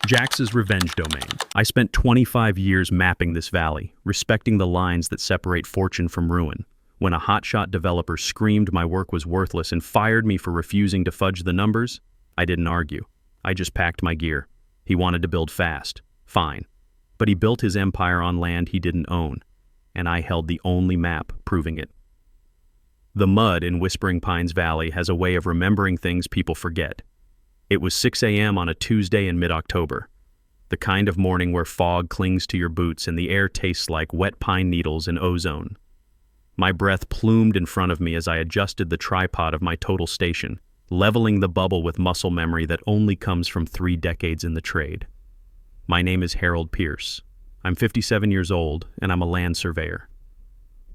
Jax's revenge domain. I spent 25 years mapping this valley, respecting the lines that separate fortune from ruin. When a hotshot developer screamed my work was worthless and fired me for refusing to fudge the numbers, I didn't argue. I just packed my gear. He wanted to build fast. Fine. But he built his empire on land he didn't own, and I held the only map proving it. The mud in Whispering Pines Valley has a way of remembering things people forget. It was 6 a.m. on a Tuesday in mid-October, the kind of morning where fog clings to your boots and the air tastes like wet pine needles and ozone. My breath plumed in front of me as I adjusted the tripod of my total station, leveling the bubble with muscle memory that only comes from 3 decades in the trade. My name is Harold Pierce. I'm 57 years old, and I'm a land surveyor.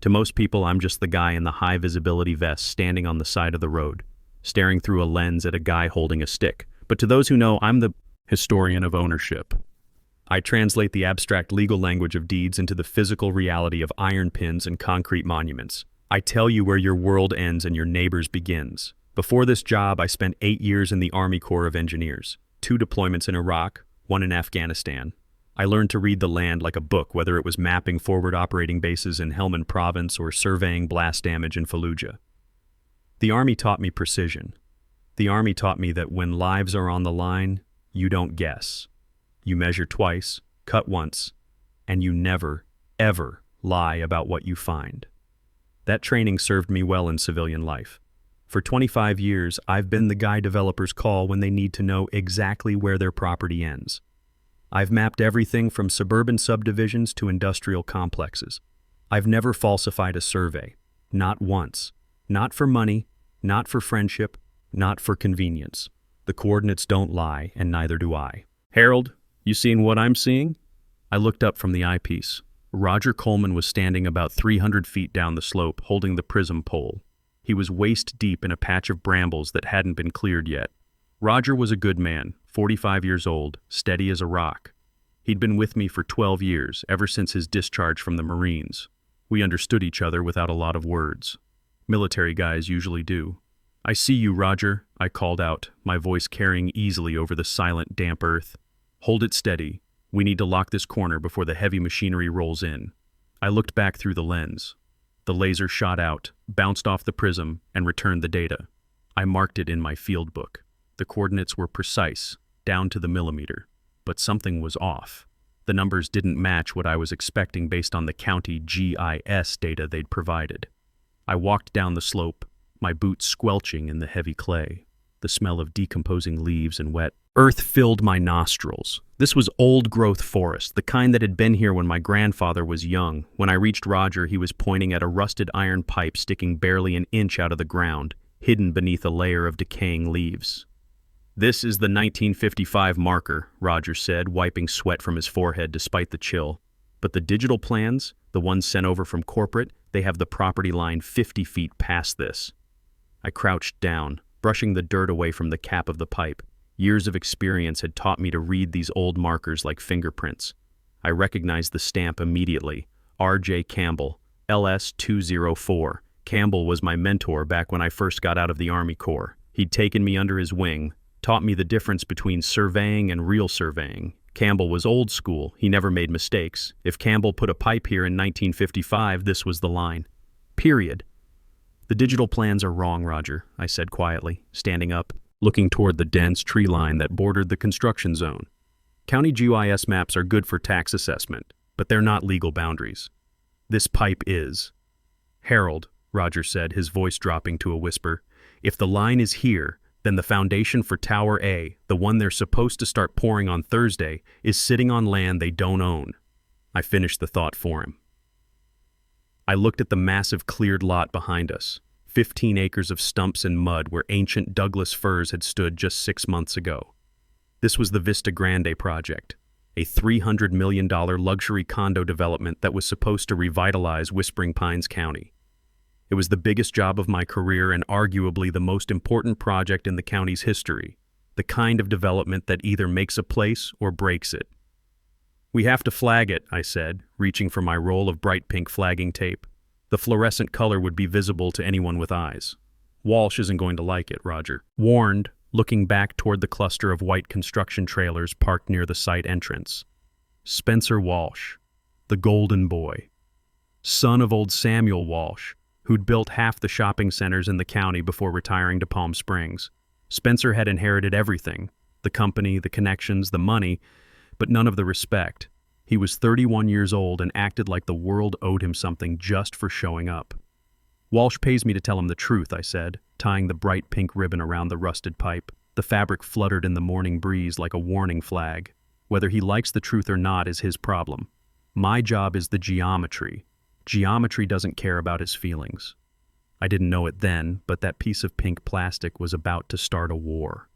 To most people, I'm just the guy in the high-visibility vest standing on the side of the road, staring through a lens at a guy holding a stick. But to those who know, I'm the historian of ownership. I translate the abstract legal language of deeds into the physical reality of iron pins and concrete monuments. I tell you where your world ends and your neighbor's begins. Before this job, I spent 8 years in the Army Corps of Engineers, 2 deployments in Iraq, 1 in Afghanistan. I learned to read the land like a book, whether it was mapping forward operating bases in Helmand Province or surveying blast damage in Fallujah. The Army taught me precision. The Army taught me that when lives are on the line, you don't guess. You measure twice, cut once, and you never, ever lie about what you find. That training served me well in civilian life. For 25 years, I've been the guy developers call when they need to know exactly where their property ends. I've mapped everything from suburban subdivisions to industrial complexes. I've never falsified a survey. Not once. Not for money, not for friendship, not for convenience. The coordinates don't lie, and neither do I. Harold, you seeing what I'm seeing? I looked up from the eyepiece. Roger Coleman was standing about 300 feet down the slope, holding the prism pole. He was waist deep in a patch of brambles that hadn't been cleared yet. Roger was a good man, 45 years old, steady as a rock. He'd been with me for 12 years, ever since his discharge from the Marines. We understood each other without a lot of words. Military guys usually do. I see you, Roger, I called out, my voice carrying easily over the silent, damp earth. Hold it steady. We need to lock this corner before the heavy machinery rolls in. I looked back through the lens. The laser shot out, bounced off the prism, and returned the data. I marked it in my field book. The coordinates were precise, down to the millimeter. But something was off. The numbers didn't match what I was expecting based on the county GIS data they'd provided. I walked down the slope, my boots squelching in the heavy clay. The smell of decomposing leaves and wet earth filled my nostrils. This was old-growth forest, the kind that had been here when my grandfather was young. When I reached Roger, he was pointing at a rusted iron pipe sticking barely an inch out of the ground, hidden beneath a layer of decaying leaves. "This is the 1955 marker," Roger said, wiping sweat from his forehead despite the chill. "But the digital plans, the ones sent over from corporate, they have the property line 50 feet past this." I crouched down, brushing the dirt away from the cap of the pipe. Years of experience had taught me to read these old markers like fingerprints. I recognized the stamp immediately. R.J. Campbell, LS-204. Campbell was my mentor back when I first got out of the Army Corps. He'd taken me under his wing, taught me the difference between surveying and real surveying. Campbell was old school. He never made mistakes. If Campbell put a pipe here in 1955, this was the line. Period. "The digital plans are wrong, Roger," I said quietly, standing up, looking toward the dense tree line that bordered the construction zone. "County GIS maps are good for tax assessment, but they're not legal boundaries. This pipe is." "Harold," Roger said, his voice dropping to a whisper, "if the line is here, then the foundation for Tower A, the one they're supposed to start pouring on Thursday, is sitting on land they don't own." I finished the thought for him. I looked at the massive cleared lot behind us, 15 acres of stumps and mud where ancient Douglas firs had stood just 6 months ago. This was the Vista Grande project, a $300 million luxury condo development that was supposed to revitalize Whispering Pines County. It was the biggest job of my career and arguably the most important project in the county's history, the kind of development that either makes a place or breaks it. "We have to flag it," I said, reaching for my roll of bright pink flagging tape. The fluorescent color would be visible to anyone with eyes. "Walsh isn't going to like it," Roger warned, looking back toward the cluster of white construction trailers parked near the site entrance. Spencer Walsh, the golden boy, son of old Samuel Walsh, who'd built half the shopping centers in the county before retiring to Palm Springs. Spencer had inherited everything, the company, the connections, the money, but none of the respect. He was 31 years old and acted like the world owed him something just for showing up. Walsh pays me to tell him the truth, I said, tying the bright pink ribbon around the rusted pipe. The fabric fluttered in the morning breeze like a warning flag. Whether he likes the truth or not is his problem. My job is the geometry. Geometry doesn't care about his feelings. I didn't know it then, but that piece of pink plastic was about to start a war.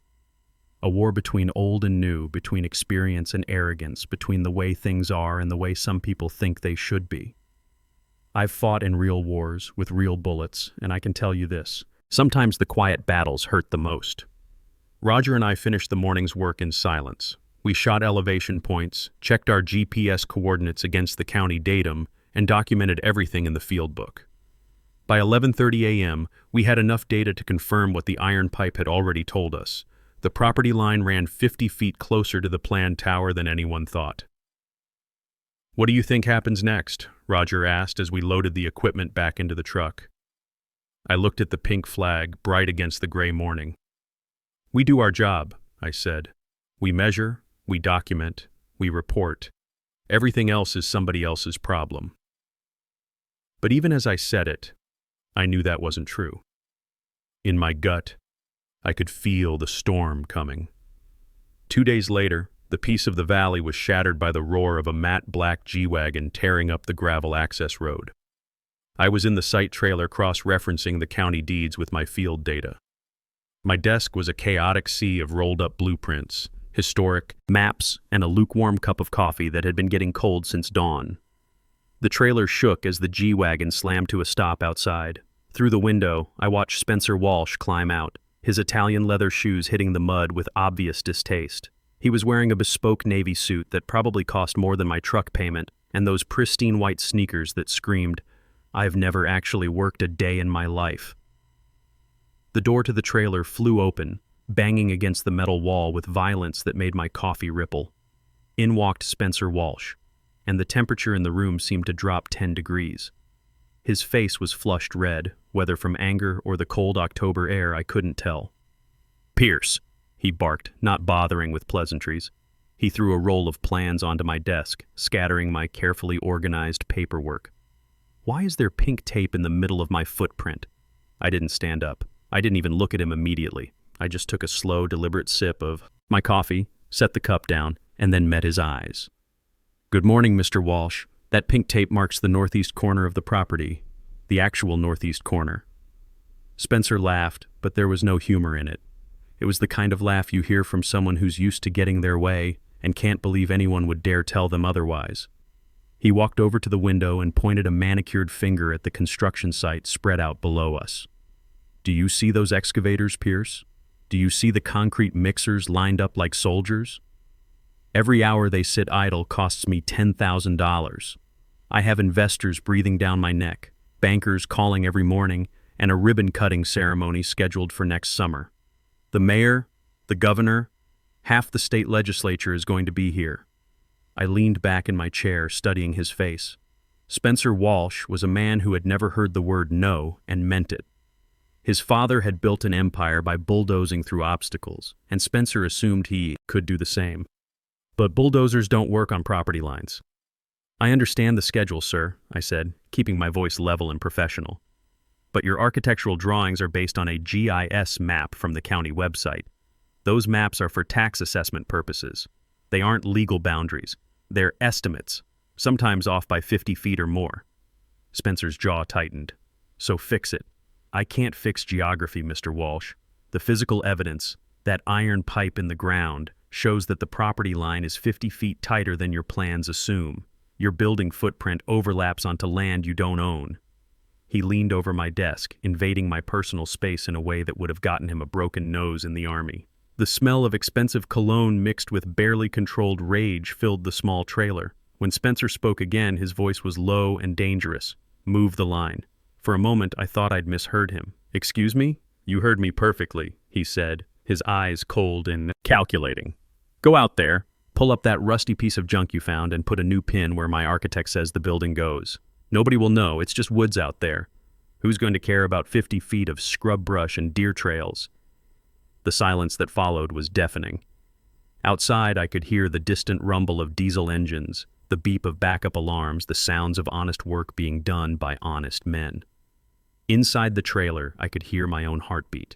A war between old and new, between experience and arrogance, between the way things are and the way some people think they should be. I've fought in real wars, with real bullets, and I can tell you this. Sometimes the quiet battles hurt the most. Roger and I finished the morning's work in silence. We shot elevation points, checked our GPS coordinates against the county datum, and documented everything in the field book. By 11:30 a.m., we had enough data to confirm what the iron pipe had already told us. The property line ran 50 feet closer to the planned tower than anyone thought. "What do you think happens next?" Roger asked as we loaded the equipment back into the truck. I looked at the pink flag, bright against the gray morning. "We do our job," I said. "We measure, we document, we report. Everything else is somebody else's problem." But even as I said it, I knew that wasn't true. In my gut, I could feel the storm coming. 2 days later, the piece of the valley was shattered by the roar of a matte black G-Wagon tearing up the gravel access road. I was in the site trailer cross-referencing the county deeds with my field data. My desk was a chaotic sea of rolled-up blueprints, historic maps, and a lukewarm cup of coffee that had been getting cold since dawn. The trailer shook as the G-Wagon slammed to a stop outside. Through the window, I watched Spencer Walsh climb out, his Italian leather shoes hitting the mud with obvious distaste. He was wearing a bespoke navy suit that probably cost more than my truck payment, and those pristine white sneakers that screamed, "I've never actually worked a day in my life." The door to the trailer flew open, banging against the metal wall with violence that made my coffee ripple. In walked Spencer Walsh, and the temperature in the room seemed to drop 10 degrees. His face was flushed red, whether from anger or the cold October air I couldn't tell. "Pierce," he barked, not bothering with pleasantries. He threw a roll of plans onto my desk, scattering my carefully organized paperwork. "Why is there pink tape in the middle of my footprint?" I didn't stand up. I didn't even look at him immediately. I just took a slow, deliberate sip of my coffee, set the cup down, and then met his eyes. "Good morning, Mr. Walsh. That pink tape marks the northeast corner of the property, the actual northeast corner." Spencer laughed, but there was no humor in it. It was the kind of laugh you hear from someone who's used to getting their way and can't believe anyone would dare tell them otherwise. He walked over to the window and pointed a manicured finger at the construction site spread out below us. "Do you see those excavators, Pierce? Do you see the concrete mixers lined up like soldiers? Every hour they sit idle costs me $10,000. I have investors breathing down my neck, bankers calling every morning, and a ribbon-cutting ceremony scheduled for next summer. The mayor, the governor, half the state legislature is going to be here." I leaned back in my chair, studying his face. Spencer Walsh was a man who had never heard the word no and meant it. His father had built an empire by bulldozing through obstacles, and Spencer assumed he could do the same. But bulldozers don't work on property lines. "I understand the schedule, sir," I said, keeping my voice level and professional. "But your architectural drawings are based on a GIS map from the county website. Those maps are for tax assessment purposes. They aren't legal boundaries. They're estimates, sometimes off by 50 feet or more." Spencer's jaw tightened. "So fix it." "I can't fix geography, Mr. Walsh. The physical evidence, that iron pipe in the ground, shows that the property line is 50 feet tighter than your plans assume. Your building footprint overlaps onto land you don't own." He leaned over my desk, invading my personal space in a way that would have gotten him a broken nose in the army. The smell of expensive cologne mixed with barely controlled rage filled the small trailer. When Spencer spoke again, his voice was low and dangerous. "Move the line." For a moment, I thought I'd misheard him. "Excuse me?" "You heard me perfectly," he said, his eyes cold and calculating. Go out there, pull up that rusty piece of junk you found, and put a new pin where my architect says the building goes. Nobody will know, it's just woods out there. Who's going to care about 50 feet of scrub brush and deer trails? The silence that followed was deafening. Outside, I could hear the distant rumble of diesel engines, the beep of backup alarms, the sounds of honest work being done by honest men. Inside the trailer, I could hear my own heartbeat.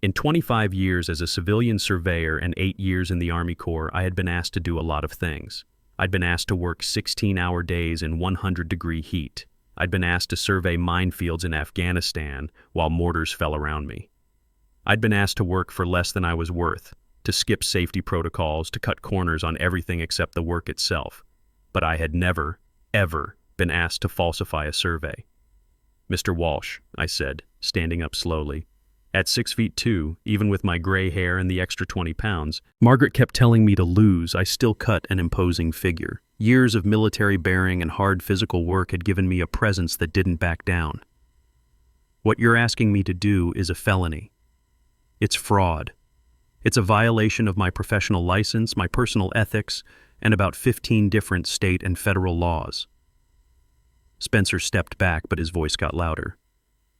In 25 years as a civilian surveyor and 8 years in the Army Corps, I had been asked to do a lot of things. I'd been asked to work 16-hour days in 100-degree heat. I'd been asked to survey minefields in Afghanistan while mortars fell around me. I'd been asked to work for less than I was worth, to skip safety protocols, to cut corners on everything except the work itself. But I had never, ever been asked to falsify a survey. "Mr. Walsh," I said, standing up slowly. At 6'2", even with my gray hair and the extra 20 pounds, Margaret kept telling me to lose. I still cut an imposing figure. Years of military bearing and hard physical work had given me a presence that didn't back down. "What you're asking me to do is a felony. It's fraud. It's a violation of my professional license, my personal ethics, and about 15 different state and federal laws." Spencer stepped back, but his voice got louder.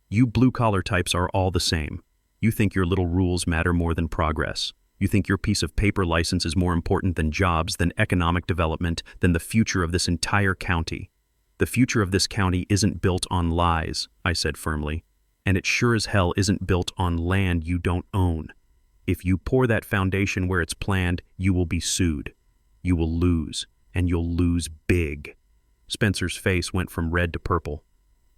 "You blue-collar types are all the same. You think your little rules matter more than progress. You think your piece of paper license is more important than jobs, than economic development, than the future of this entire county. The future of this county isn't built on lies," I said firmly, "and it sure as hell isn't built on land you don't own. If you pour that foundation where it's planned, you will be sued. You will lose, and you'll lose big." Spencer's face went from red to purple.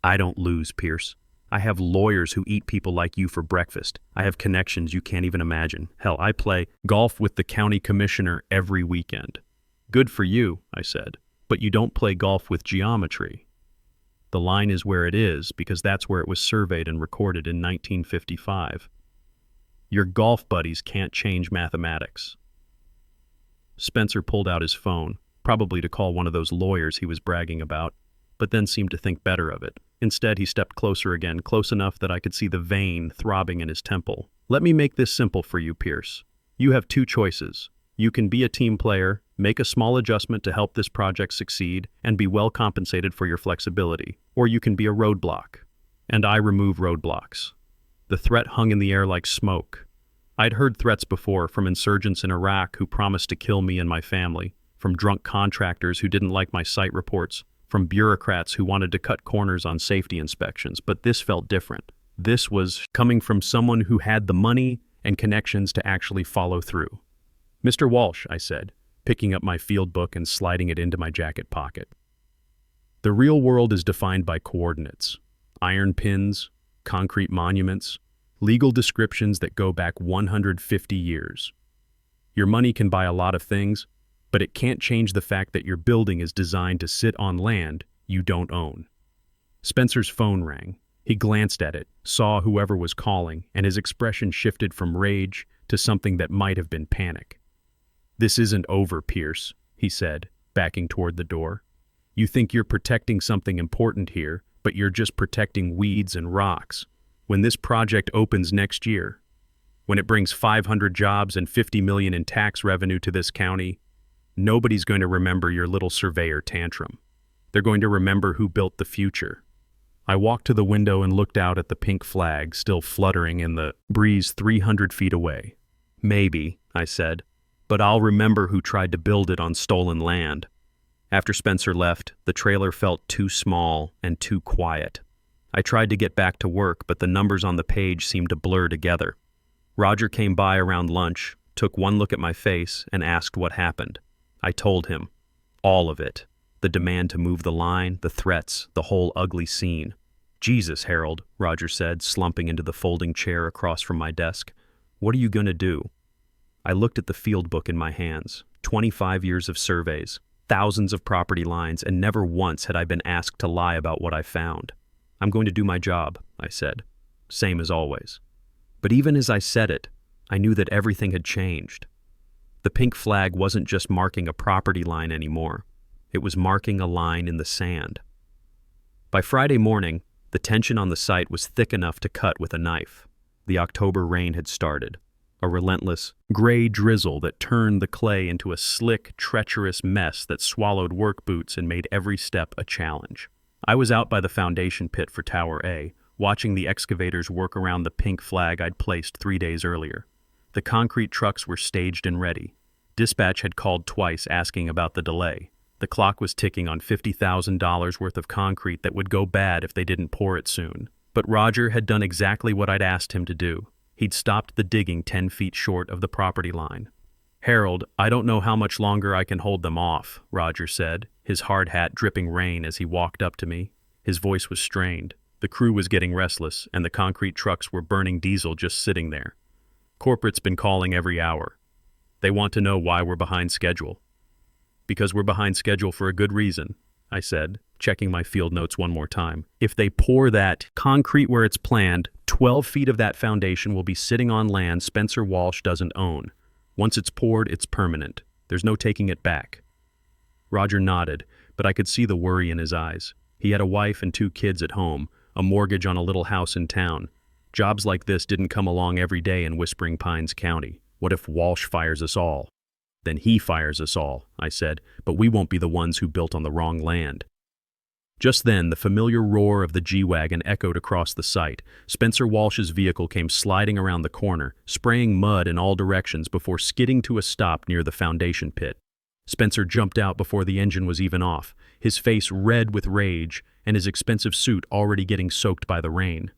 "I don't lose, Pierce. I have lawyers who eat people like you for breakfast. I have connections you can't even imagine. Hell, I play golf with the county commissioner every weekend." "Good for you," I said, "but you don't play golf with geometry. The line is where it is because that's where it was surveyed and recorded in 1955. Your golf buddies can't change mathematics." Spencer pulled out his phone, probably to call one of those lawyers he was bragging about, but then seemed to think better of it. Instead, he stepped closer again, close enough that I could see the vein throbbing in his temple. "Let me make this simple for you, Pierce. You have two choices. You can be a team player, make a small adjustment to help this project succeed, and be well compensated for your flexibility. Or you can be a roadblock. And I remove roadblocks." The threat hung in the air like smoke. I'd heard threats before from insurgents in Iraq who promised to kill me and my family, from drunk contractors who didn't like my site reports, from bureaucrats who wanted to cut corners on safety inspections, but this felt different. This was coming from someone who had the money and connections to actually follow through. "Mr. Walsh," I said, picking up my field book and sliding it into my jacket pocket. "The real world is defined by coordinates, iron pins, concrete monuments, legal descriptions that go back 150 years. Your money can buy a lot of things, but it can't change the fact that your building is designed to sit on land you don't own." Spencer's phone rang. He glanced at it, saw whoever was calling, and his expression shifted from rage to something that might have been panic. "This isn't over, Pierce," he said, backing toward the door. "You think you're protecting something important here, but you're just protecting weeds and rocks. When this project opens next year, when it brings 500 jobs and $50 million in tax revenue to this county, nobody's going to remember your little surveyor tantrum. They're going to remember who built the future." I walked to the window and looked out at the pink flag still fluttering in the breeze 300 feet away. "Maybe," I said, "but I'll remember who tried to build it on stolen land." After Spencer left, the trailer felt too small and too quiet. I tried to get back to work, but the numbers on the page seemed to blur together. Roger came by around lunch, took one look at my face, and asked what happened. I told him. All of it. The demand to move the line, the threats, the whole ugly scene. "Jesus, Harold," Roger said, slumping into the folding chair across from my desk. "What are you going to do?" I looked at the field book in my hands. 25 years of surveys, thousands of property lines, and never once had I been asked to lie about what I found. "I'm going to do my job," I said. Same as always. But even as I said it, I knew that everything had changed. The pink flag wasn't just marking a property line anymore. It was marking a line in the sand. By Friday morning, the tension on the site was thick enough to cut with a knife. The October rain had started. a relentless, gray drizzle that turned the clay into a slick, treacherous mess that swallowed work boots and made every step a challenge. I was out by the foundation pit for Tower A, watching the excavators work around the pink flag I'd placed 3 days earlier. The concrete trucks were staged and ready. Dispatch had called twice asking about the delay. The clock was ticking on $50,000 worth of concrete that would go bad if they didn't pour it soon. But Roger had done exactly what I'd asked him to do. He'd stopped the digging 10 feet short of the property line. "Harold, I don't know how much longer I can hold them off," Roger said, his hard hat dripping rain as he walked up to me. His voice was strained. The crew was getting restless, and the concrete trucks were burning diesel just sitting there. "Corporate's been calling every hour. They want to know why we're behind schedule." "Because we're behind schedule for a good reason," I said, checking my field notes one more time. "If they pour that concrete where it's planned, 12 feet of that foundation will be sitting on land Spencer Walsh doesn't own. Once it's poured, it's permanent. There's no taking it back." Roger nodded, but I could see the worry in his eyes. He had a wife and 2 kids at home, a mortgage on a little house in town. Jobs like this didn't come along every day in Whispering Pines County. "What if Walsh fires us all?" "Then he fires us all," I said, "but we won't be the ones who built on the wrong land." Just then, the familiar roar of the G-Wagon echoed across the site. Spencer Walsh's vehicle came sliding around the corner, spraying mud in all directions before skidding to a stop near the foundation pit. Spencer jumped out before the engine was even off, his face red with rage and his expensive suit already getting soaked by the rain.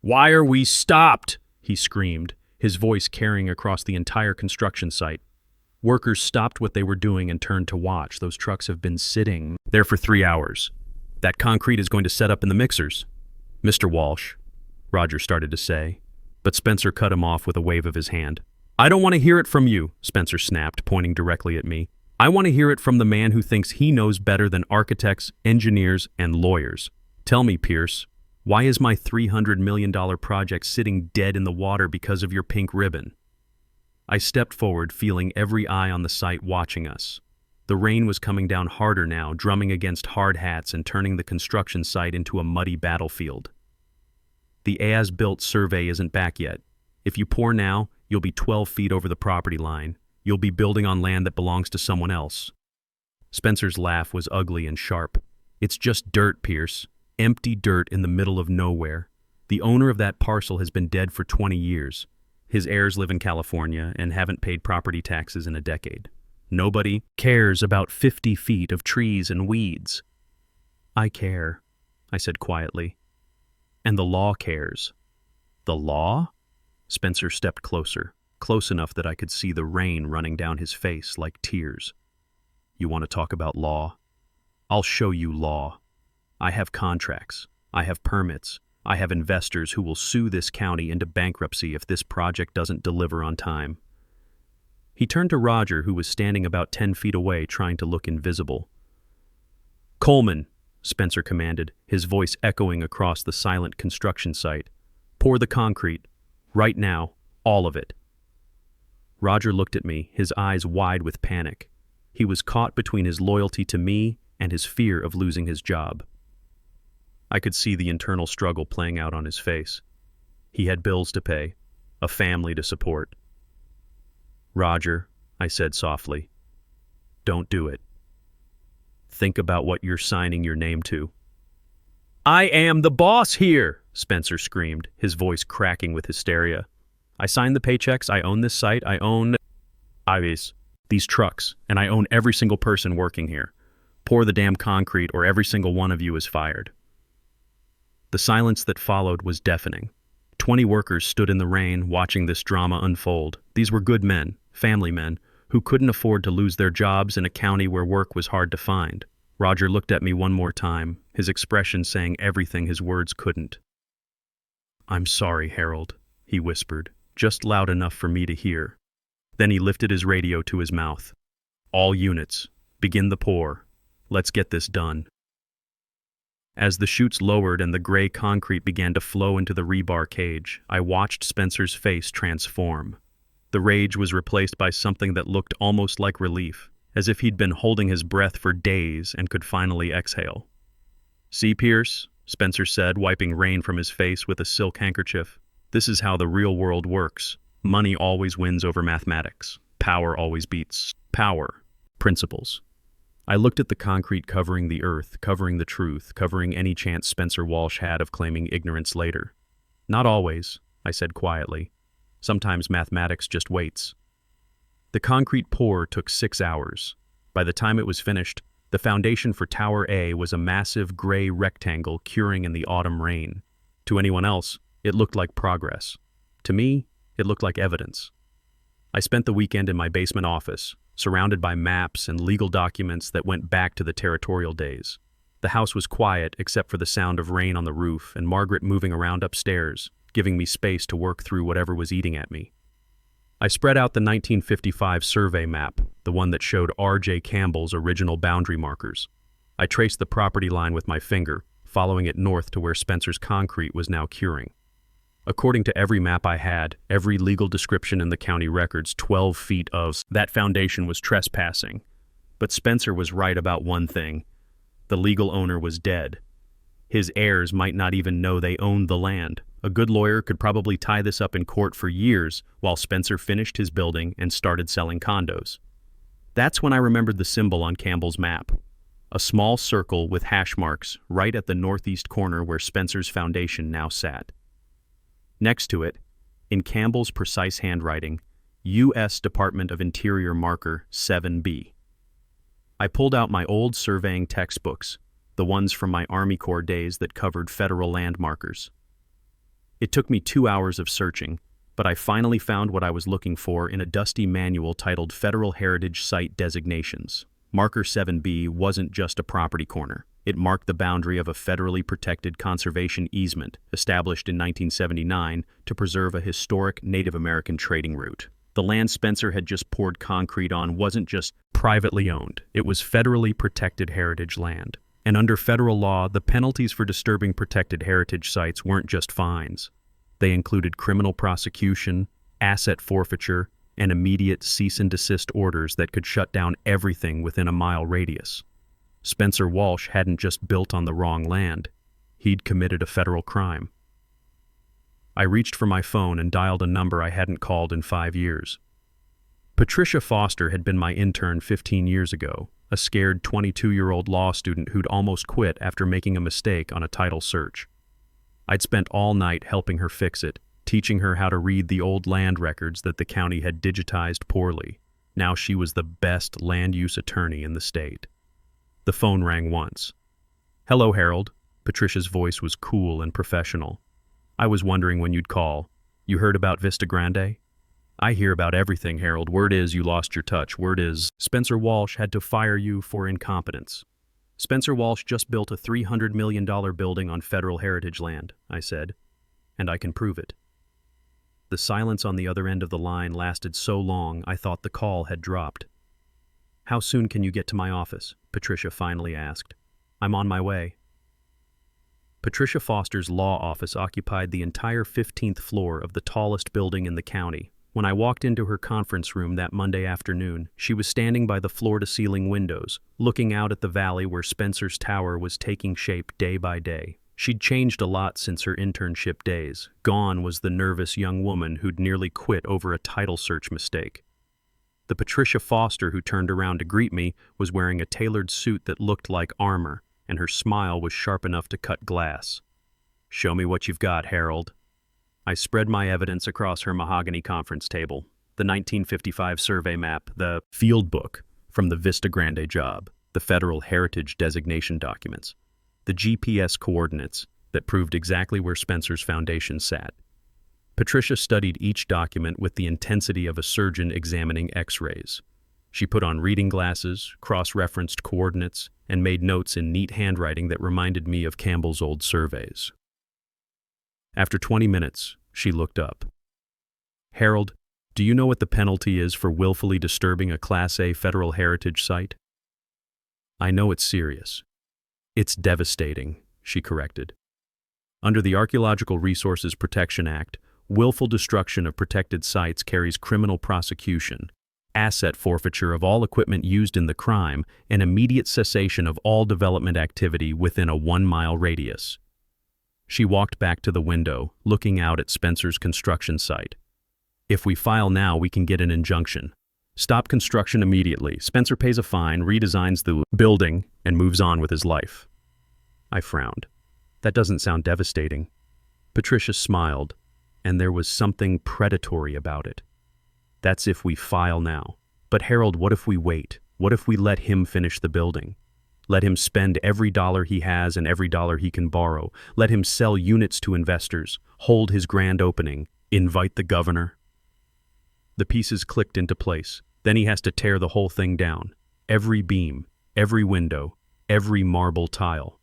"Why are we stopped?" he screamed, his voice carrying across the entire construction site. Workers stopped what they were doing and turned to watch. "Those trucks have been sitting there for 3 hours. That concrete is going to set up in the mixers." "Mr. Walsh," Roger started to say, but Spencer cut him off with a wave of his hand. "I don't want to hear it from you," Spencer snapped, pointing directly at me. "I want to hear it from the man who thinks he knows better than architects, engineers, and lawyers. Tell me, Pierce, why is my $300 million project sitting dead in the water because of your pink ribbon?" I stepped forward, feeling every eye on the site watching us. The rain was coming down harder now, drumming against hard hats and turning the construction site into a muddy battlefield. "The as-built survey isn't back yet. If you pour now, you'll be 12 feet over the property line. You'll be building on land that belongs to someone else." Spencer's laugh was ugly and sharp. "It's just dirt, Pierce. Empty dirt in the middle of nowhere. The owner of that parcel has been dead for 20 years. His heirs live in California and haven't paid property taxes in a decade. Nobody cares about 50 feet of trees and weeds." "I care," I said quietly. "And the law cares." "The law?" Spencer stepped closer, close enough that I could see the rain running down his face like tears. "You want to talk about law? I'll show you law. I have contracts. I have permits. I have investors who will sue this county into bankruptcy if this project doesn't deliver on time." He turned to Roger, who was standing about 10 feet away, trying to look invisible. "Coleman," Spencer commanded, his voice echoing across the silent construction site. "Pour the concrete. Right now. All of it." Roger looked at me, his eyes wide with panic. He was caught between his loyalty to me and his fear of losing his job. I could see the internal struggle playing out on his face. He had bills to pay, a family to support. "Roger," I said softly, "don't do it. Think about what you're signing your name to." "I am the boss here," Spencer screamed, his voice cracking with hysteria. "I signed the paychecks, I own this site, I own these trucks, and I own every single person working here. Pour the damn concrete or every single one of you is fired." The silence that followed was deafening. 20 workers stood in the rain, watching this drama unfold. These were good men, family men, who couldn't afford to lose their jobs in a county where work was hard to find. Roger looked at me one more time, his expression saying everything his words couldn't. "I'm sorry, Harold," he whispered, just loud enough for me to hear. Then he lifted his radio to his mouth. "All units, begin the pour. Let's get this done." As the chutes lowered and the gray concrete began to flow into the rebar cage, I watched Spencer's face transform. The rage was replaced by something that looked almost like relief, as if he'd been holding his breath for days and could finally exhale. "See, Pierce," Spencer said, wiping rain from his face with a silk handkerchief. "This is how the real world works. Money always wins over mathematics. Power always beats power. Principles. I looked at the concrete covering the earth, covering the truth, covering any chance Spencer Walsh had of claiming ignorance later. Not always, I said quietly. Sometimes mathematics just waits. The concrete pour took 6 hours. By the time it was finished, the foundation for Tower A was a massive gray rectangle curing in the autumn rain. To anyone else, it looked like progress. To me, it looked like evidence. I spent the weekend in my basement office, surrounded by maps and legal documents that went back to the territorial days. The house was quiet except for the sound of rain on the roof and Margaret moving around upstairs, giving me space to work through whatever was eating at me. I spread out the 1955 survey map, the one that showed R.J. Campbell's original boundary markers. I traced the property line with my finger, following it north to where Spencer's concrete was now curing. According to every map I had, every legal description in the county records, 12 feet of that foundation was trespassing. But Spencer was right about one thing. The legal owner was dead. His heirs might not even know they owned the land. A good lawyer could probably tie this up in court for years while Spencer finished his building and started selling condos. That's when I remembered the symbol on Campbell's map. A small circle with hash marks right at the northeast corner where Spencer's foundation now sat. Next to it, in Campbell's precise handwriting, U.S. Department of Interior marker 7B. I pulled out my old surveying textbooks, the ones from my Army Corps days that covered federal land markers. It took me 2 hours of searching, but I finally found what I was looking for in a dusty manual titled Federal Heritage Site Designations. Marker 7B wasn't just a property corner. It marked the boundary of a federally protected conservation easement established in 1979 to preserve a historic Native American trading route. The land Spencer had just poured concrete on wasn't just privately owned. It was federally protected heritage land. And under federal law, the penalties for disturbing protected heritage sites weren't just fines. They included criminal prosecution, asset forfeiture, and immediate cease and desist orders that could shut down everything within a mile radius. Spencer Walsh hadn't just built on the wrong land. He'd committed a federal crime. I reached for my phone and dialed a number I hadn't called in 5 years. Patricia Foster had been my intern 15 years ago, a scared 22-year-old law student who'd almost quit after making a mistake on a title search. I'd spent all night helping her fix it, teaching her how to read the old land records that the county had digitized poorly. Now she was the best land use attorney in the state. The phone rang once. "Hello, Harold." Patricia's voice was cool and professional. "I was wondering when you'd call. You heard about Vista Grande?" "I hear about everything, Harold. Word is you lost your touch. Word is Spencer Walsh had to fire you for incompetence." "Spencer Walsh just built a $300 million building on federal heritage land," I said, "and I can prove it." The silence on the other end of the line lasted so long I thought the call had dropped. "How soon can you get to my office?" Patricia finally asked. "I'm on my way." Patricia Foster's law office occupied the entire 15th floor of the tallest building in the county. When I walked into her conference room that Monday afternoon, she was standing by the floor-to-ceiling windows, looking out at the valley where Spencer's tower was taking shape day by day. She'd changed a lot since her internship days. Gone was the nervous young woman who'd nearly quit over a title search mistake. The Patricia Foster who turned around to greet me was wearing a tailored suit that looked like armor, and her smile was sharp enough to cut glass. "Show me what you've got, Harold." I spread my evidence across her mahogany conference table. The 1955 survey map, the field book from the Vista Grande job, the federal heritage designation documents, the GPS coordinates that proved exactly where Spencer's foundation sat. Patricia studied each document with the intensity of a surgeon examining X-rays. She put on reading glasses, cross-referenced coordinates, and made notes in neat handwriting that reminded me of Campbell's old surveys. After 20 minutes, she looked up. "Harold, do you know what the penalty is for willfully disturbing a Class A federal heritage site?" "I know it's serious." "It's devastating," she corrected. "Under the Archaeological Resources Protection Act, willful destruction of protected sites carries criminal prosecution, asset forfeiture of all equipment used in the crime, and immediate cessation of all development activity within a 1-mile radius." She walked back to the window, looking out at Spencer's construction site. If we file now, we can get an injunction. Stop construction immediately. Spencer pays a fine, redesigns the building, and moves on with his life. I frowned. That doesn't sound devastating. Patricia smiled, and there was something predatory about it. That's if we file now. But Harold, what if we wait? What if we let him finish the building? Let him spend every dollar he has and every dollar he can borrow. Let him sell units to investors, hold his grand opening, invite the governor. The pieces clicked into place. Then he has to tear the whole thing down. Every beam, every window, every marble tile.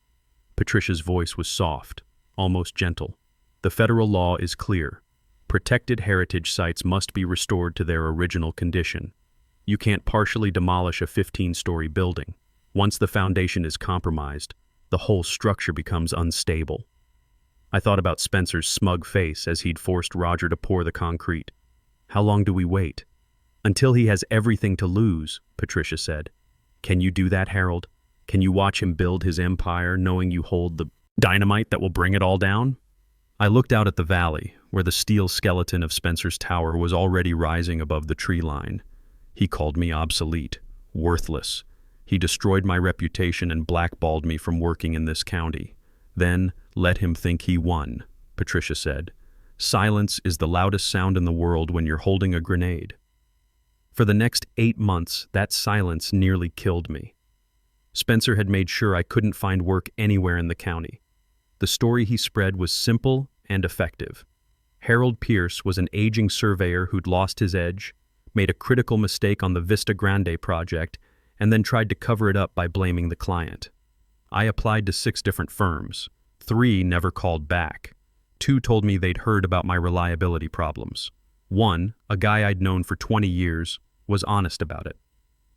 Patricia's voice was soft, almost gentle. The federal law is clear. Protected heritage sites must be restored to their original condition. You can't partially demolish a 15-story building. Once the foundation is compromised, the whole structure becomes unstable. I thought about Spencer's smug face as he'd forced Roger to pour the concrete. How long do we wait? Until he has everything to lose, Patricia said. Can you do that, Harold? Can you watch him build his empire knowing you hold the dynamite that will bring it all down? I looked out at the valley, where the steel skeleton of Spencer's tower was already rising above the tree line. He called me obsolete, worthless. He destroyed my reputation and blackballed me from working in this county. Then let him think he won, Patricia said. Silence is the loudest sound in the world when you're holding a grenade. For the next 8 months, that silence nearly killed me. Spencer had made sure I couldn't find work anywhere in the county. The story he spread was simple and effective. Harold Pierce was an aging surveyor who'd lost his edge, made a critical mistake on the Vista Grande project, and then tried to cover it up by blaming the client. I applied to 6 different firms. 3 never called back. 2 told me they'd heard about my reliability problems. 1, a guy I'd known for 20 years, was honest about it.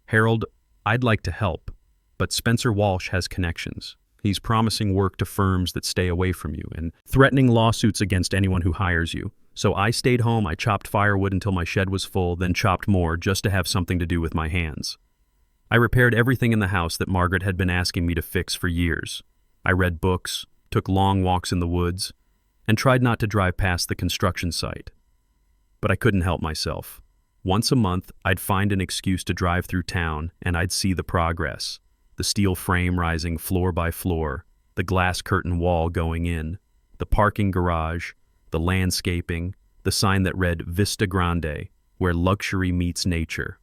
Harold, I'd like to help, but Spencer Walsh has connections. He's promising work to firms that stay away from you and threatening lawsuits against anyone who hires you. So I stayed home, I chopped firewood until my shed was full, then chopped more just to have something to do with my hands. I repaired everything in the house that Margaret had been asking me to fix for years. I read books, took long walks in the woods, and tried not to drive past the construction site. But I couldn't help myself. Once a month, I'd find an excuse to drive through town, and I'd see the progress. The steel frame rising floor by floor, the glass curtain wall going in, the parking garage, the landscaping, the sign that read Vista Grande, where luxury meets nature.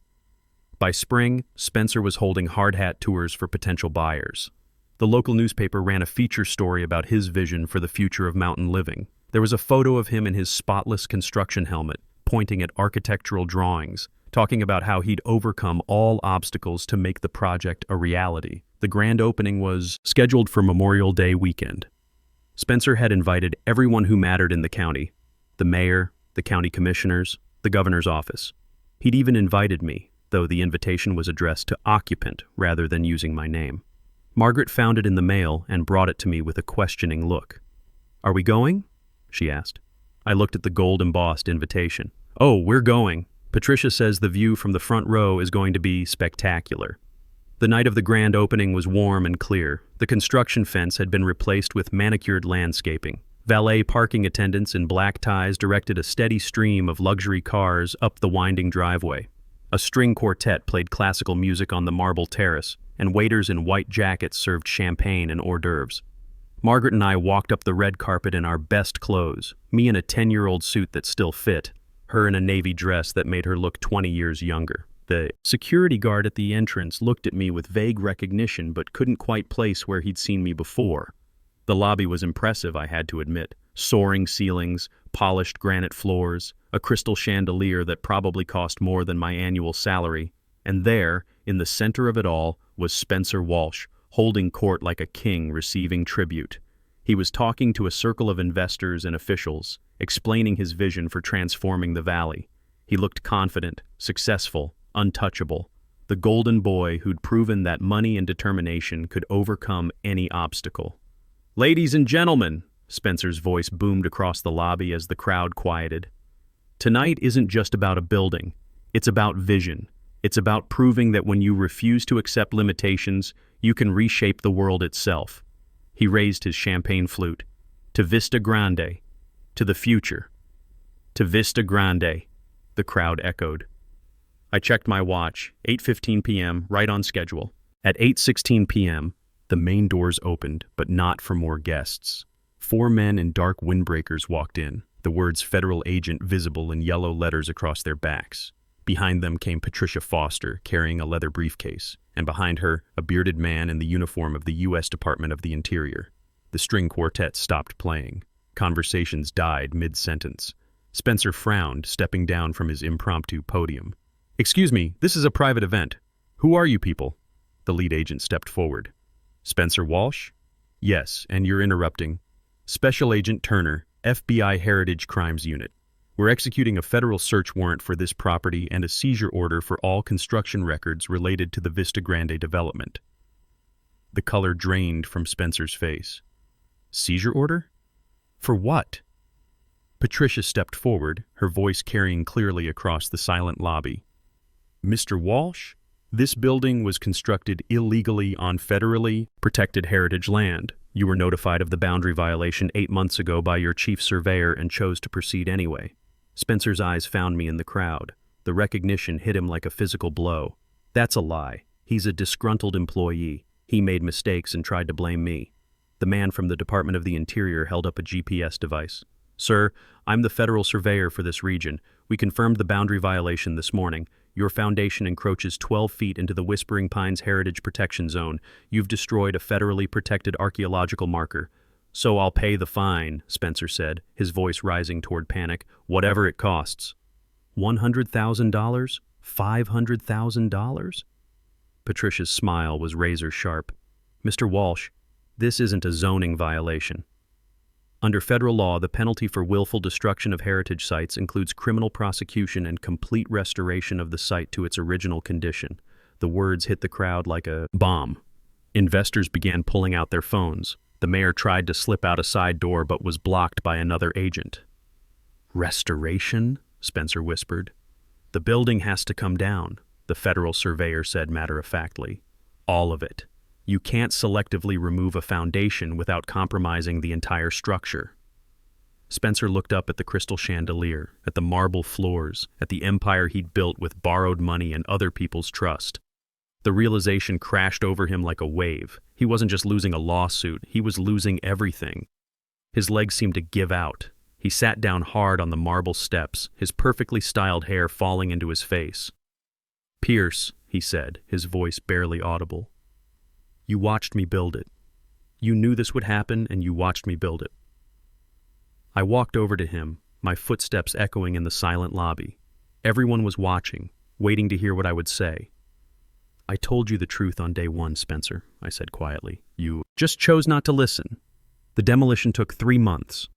By spring, Spencer was holding hard hat tours for potential buyers. The local newspaper ran a feature story about his vision for the future of mountain living. There was a photo of him in his spotless construction helmet, pointing at architectural drawings, talking about how he'd overcome all obstacles to make the project a reality. The grand opening was scheduled for Memorial Day weekend. Spencer had invited everyone who mattered in the county, the mayor, the county commissioners, the governor's office. He'd even invited me, though the invitation was addressed to occupant rather than using my name. Margaret found it in the mail and brought it to me with a questioning look. "Are we going?" she asked. I looked at the gold-embossed invitation. "Oh, we're going. Patricia says the view from the front row is going to be spectacular." The night of the grand opening was warm and clear. The construction fence had been replaced with manicured landscaping. Valet parking attendants in black ties directed a steady stream of luxury cars up the winding driveway. A string quartet played classical music on the marble terrace, and waiters in white jackets served champagne and hors d'oeuvres. Margaret and I walked up the red carpet in our best clothes, me in a 10-year-old suit that still fit, her in a navy dress that made her look 20 years younger. The security guard at the entrance looked at me with vague recognition but couldn't quite place where he'd seen me before. The lobby was impressive, I had to admit. Soaring ceilings, polished granite floors, a crystal chandelier that probably cost more than my annual salary, and there, in the center of it all, was Spencer Walsh, holding court like a king receiving tribute. He was talking to a circle of investors and officials, explaining his vision for transforming the valley. He looked confident, successful, untouchable, the golden boy who'd proven that money and determination could overcome any obstacle. "Ladies and gentlemen," Spencer's voice boomed across the lobby as the crowd quieted. "Tonight isn't just about a building. It's about vision. It's about proving that when you refuse to accept limitations, you can reshape the world itself." He raised his champagne flute. "To Vista Grande. To the future. To Vista Grande." the crowd echoed. I checked my watch, 8:15 p.m., right on schedule. At 8:16 p.m., the main doors opened, but not for more guests. 4 men in dark windbreakers walked in, the words federal agent visible in yellow letters across their backs. Behind them came Patricia Foster, carrying a leather briefcase, and behind her, a bearded man in the uniform of the U.S. Department of the Interior. The string quartet stopped playing. Conversations died mid-sentence. Spencer frowned, stepping down from his impromptu podium. "Excuse me, this is a private event. Who are you people?" The lead agent stepped forward. "Spencer Walsh?" "Yes, and you're interrupting." "Special Agent Turner, FBI Heritage Crimes Unit. We're executing a federal search warrant for this property and a seizure order for all construction records related to the Vista Grande development." The color drained from Spencer's face. "Seizure order? For what?" Patricia stepped forward, her voice carrying clearly across the silent lobby. "Mr. Walsh, this building was constructed illegally on federally protected heritage land. You were notified of the boundary violation 8 months ago by your chief surveyor and chose to proceed anyway." Spencer's eyes found me in the crowd. The recognition hit him like a physical blow. "That's a lie. He's a disgruntled employee. He made mistakes and tried to blame me." The man from the Department of the Interior held up a GPS device. "Sir, I'm the federal surveyor for this region. We confirmed the boundary violation this morning. Your foundation encroaches 12 feet into the Whispering Pines Heritage Protection Zone. You've destroyed a federally protected archaeological marker." "So I'll pay the fine," Spencer said, his voice rising toward panic, "whatever it costs." $100,000? $500,000? Patricia's smile was razor sharp. "Mr. Walsh, this isn't a zoning violation. Under federal law, the penalty for willful destruction of heritage sites includes criminal prosecution and complete restoration of the site to its original condition." The words hit the crowd like a bomb. Investors began pulling out their phones. The mayor tried to slip out a side door but was blocked by another agent. "Restoration?" Spencer whispered. "The building has to come down," the federal surveyor said matter-of-factly. "All of it. You can't selectively remove a foundation without compromising the entire structure." Spencer looked up at the crystal chandelier, at the marble floors, at the empire he'd built with borrowed money and other people's trust. The realization crashed over him like a wave. He wasn't just losing a lawsuit, he was losing everything. His legs seemed to give out. He sat down hard on the marble steps, his perfectly styled hair falling into his face. "Pierce," he said, his voice barely audible. "You watched me build it. You knew this would happen, and you watched me build it." I walked over to him, my footsteps echoing in the silent lobby. Everyone was watching, waiting to hear what I would say. "I told you the truth on day one, Spencer," I said quietly. "You just chose not to listen." The demolition took 3 months.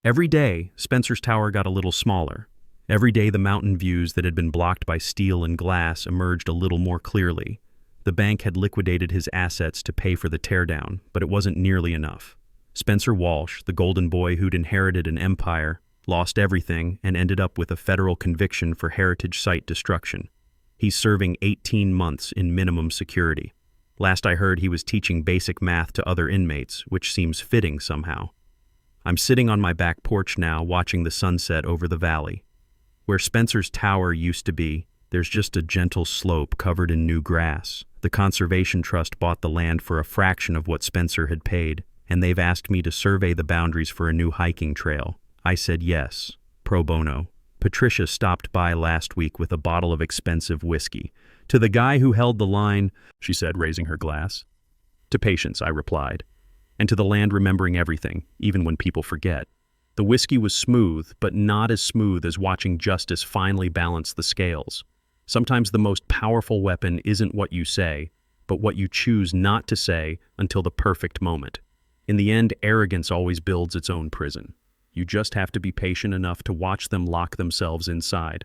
Every day, Spencer's tower got a little smaller. Every day, the mountain views that had been blocked by steel and glass emerged a little more clearly. The bank had liquidated his assets to pay for the teardown, but it wasn't nearly enough. Spencer Walsh, the golden boy who'd inherited an empire, lost everything and ended up with a federal conviction for heritage site destruction. He's serving 18 months in minimum security. Last I heard, he was teaching basic math to other inmates, which seems fitting somehow. I'm sitting on my back porch now, watching the sunset over the valley. Where Spencer's tower used to be, there's just a gentle slope covered in new grass. The Conservation Trust bought the land for a fraction of what Spencer had paid, and they've asked me to survey the boundaries for a new hiking trail. I said yes, pro bono. Patricia stopped by last week with a bottle of expensive whiskey. "To the guy who held the line," she said, raising her glass. "To patience," I replied. "And to the land remembering everything, even when people forget." The whiskey was smooth, but not as smooth as watching justice finally balance the scales. Sometimes the most powerful weapon isn't what you say, but what you choose not to say until the perfect moment. In the end, arrogance always builds its own prison. You just have to be patient enough to watch them lock themselves inside.